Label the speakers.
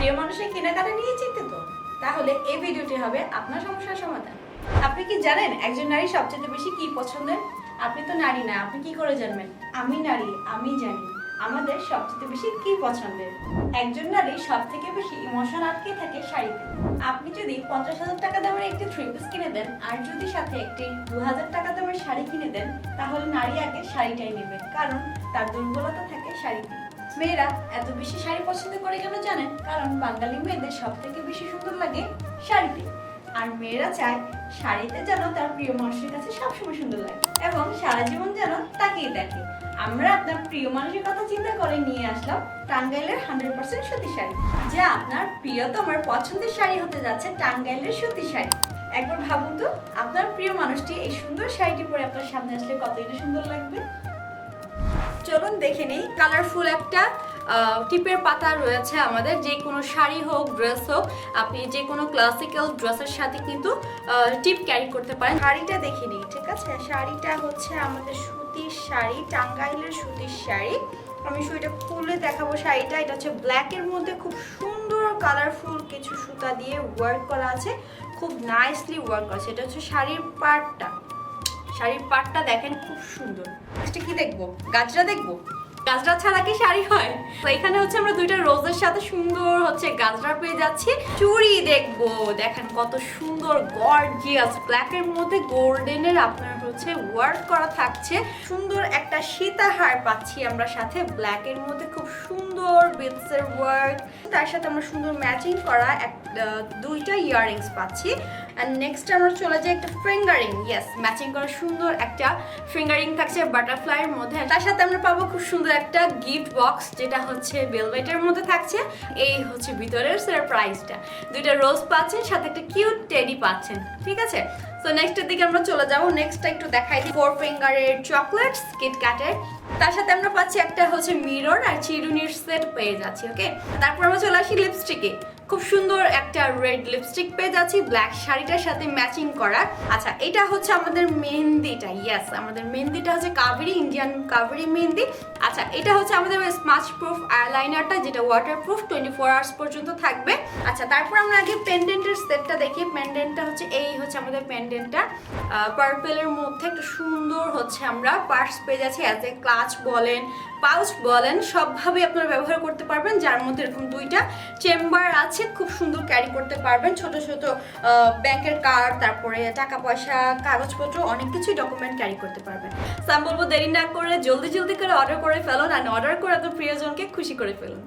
Speaker 1: প্রিয় মানুষের কেনাকাটা নিয়ে চিন্তিত? তাহলে এই ভিডিওটি হবে আপনার সমস্যার সমাধান। আপনি কি জানেন একজন নারী সবচেয়ে বেশি কি পছন্দের? আপনি তো নারী না, আপনি কি করে জানবেন? আমি নারী, আমি জানি আমাদের সবচেয়ে বেশি কি পছন্দের। একজন নারী সবথেকে বেশি ইমোশন আটকে থাকে শাড়িতে। আপনি যদি 50,000 টাকা দামের একটি থ্রি পিস কিনে দেন আর যদি সাথে একটি 2,000 টাকা দামের শাড়ি কিনে দেন, তাহলে নারী আগে শাড়িটাই নেবে, কারণ তার দুর্বলতা থাকে শাড়িতে। মেয়েরা এত বেশি শাড়ি পছন্দ করে কেন জানেন? কারণ বাঙালি মেয়েদের সব থেকে বেশি সুন্দর লাগে শাড়িতে। আর মেয়েরা চায় শাড়িতে যেন তার প্রিয় মানুষের কাছে সবসময় সুন্দর লাগে এবং সারা জীবন যেন তাকিয়ে দেখে। আমরা আপনার প্রিয় মানুষের কথা চিন্তা করে নিয়ে আসলাম টাঙ্গাইলের 100% সুতি শাড়ি, যা আপনার প্রিয়তমার পছন্দের শাড়ি হতে যাচ্ছে টাঙ্গাইলের সুতি শাড়ি। একবার ভাবুন তো, আপনার প্রিয় মানুষটি এই সুন্দর শাড়িটি পরে আপনার সামনে আসলে কতটা সুন্দর লাগবে। চলুন দেখে নিই। কালারফুল একটা টিপের পাতা রয়েছে আমাদের। যে কোনো শাড়ি হোক, ড্রেস হোক, আপনি যে কোনো ক্লাসিক্যাল ড্রেসের সাথে কিন্তু টিপ ক্যারি করতে পারেন। শাড়িটা দেখে নিই, ঠিক আছে? শাড়িটা হচ্ছে আমাদের সুতির শাড়ি, টাঙ্গাইলের সুতির শাড়ি। আমি এটা খুলে দেখাবো শাড়িটা। এটা হচ্ছে ব্ল্যাকের মধ্যে খুব সুন্দর কালারফুল কিছু সুতা দিয়ে ওয়ার্ক করা আছে, খুব নাইসলি ওয়ার্ক করা আছে। এটা হচ্ছে শাড়ির পার্টটা। শাড়ির পাটটা দেখেন খুব সুন্দর। এটা কি দেখবো? গাজরা দেখবো? গাজরা ছাড়া কি শাড়ি হয়? তো এখানে হচ্ছে আমরা দুইটা রোজের সাথে সুন্দর হচ্ছে গাজরা পেয়ে যাচ্ছি। চুড়ি দেখবো, দেখেন কত সুন্দর গর্জিয়াস ব্ল্যাকের মধ্যে গোল্ডেনের আপনার হচ্ছে ওয়ার্ক করা থাকছে। সুন্দর একটা সীতাহার পাচ্ছি আমরা সাথে, ব্ল্যাকের মধ্যে খুব সুন্দর বিটসের ওয়ার্ক। তার সাথে আমরা সুন্দর ম্যাচিং করা দুইটা ইয়াররিংস পাচ্ছি। আর নেক্সট আমরা চলে যাই একটা ফিঙ্গারিং। ইয়েস, ম্যাচিং করা সুন্দর একটা ফিঙ্গারিং থাকছে বাটারফ্লাইয়ের মধ্যে। তার সাথে আমরা পাবো খুব সুন্দর একটা গিফট বক্স, যেটা হচ্ছে ভেলভেটের মধ্যে থাকছে। এই হচ্ছে ভিতরের সারপ্রাইজটা। দুইটা রোজ পাচ্ছেন, সাথে একটা কিউট টেডি পাচ্ছেন, ঠিক আছে? তো নেক্সটের দিকে আমরা চলে যাবো। নেক্সটটা একটু দেখাই দিই। 4 ফিঙ্গারের চকলেটস কিটক্যাটের। তার সাথে আমরা পাচ্ছি একটা হচ্ছে মিরর আর চিরুনির সেট পেয়ে যাচ্ছি। ওকে, তারপর আমরা চলে আসি লিপস্টিকে। খুব সুন্দর একটা রেড লিপস্টিক পেয়ে যাচ্ছি ব্ল্যাক শাড়িটার সাথে ম্যাচিং করা। আচ্ছা, এটা হচ্ছে আমাদের মেহেন্দিটা। ইয়েস, আমাদের মেহেন্দিটা হচ্ছে কাবেরি, ইন্ডিয়ান কাবেরি মেহেন্দি। আচ্ছা, এটা হচ্ছে আমাদের স্মাচ প্রুফ আইলাইনারটা, যেটা ওয়াটার প্রুফ 24 আওয়ার্স পর্যন্ত থাকবে। আচ্ছা, তারপর আমরা আগে পেন্ডেন্টের সেটটা দেখি। পেন্ডেন্টটা হচ্ছে এই হচ্ছে আমাদের পেন্ডেন্টটা পার্পেলের মধ্যে একটা সুন্দর হচ্ছে আমরা পার্স পেয়ে যাচ্ছি। অ্যাজ এ ক্লাচ বলেন, পাউচ বলেন, সবভাবে আপনারা ব্যবহার করতে পারবেন। যার মধ্যে এরকম দুইটা চেম্বার আছে, খুব সুন্দর ক্যারি করতে পারবেন। ছোট ছোট ব্যাংকের কার্ড, তারপরে টাকা পয়সা, কাগজপত্র, অনেক কিছুই ডকুমেন্ট ক্যারি করতে পারবেন। তো আমি বলবো দেরি না করে জলদি জলদি করে অর্ডার করে ফেলুন, আর অর্ডার করে আপনার প্রিয়জনকে খুশি করে ফেলুন।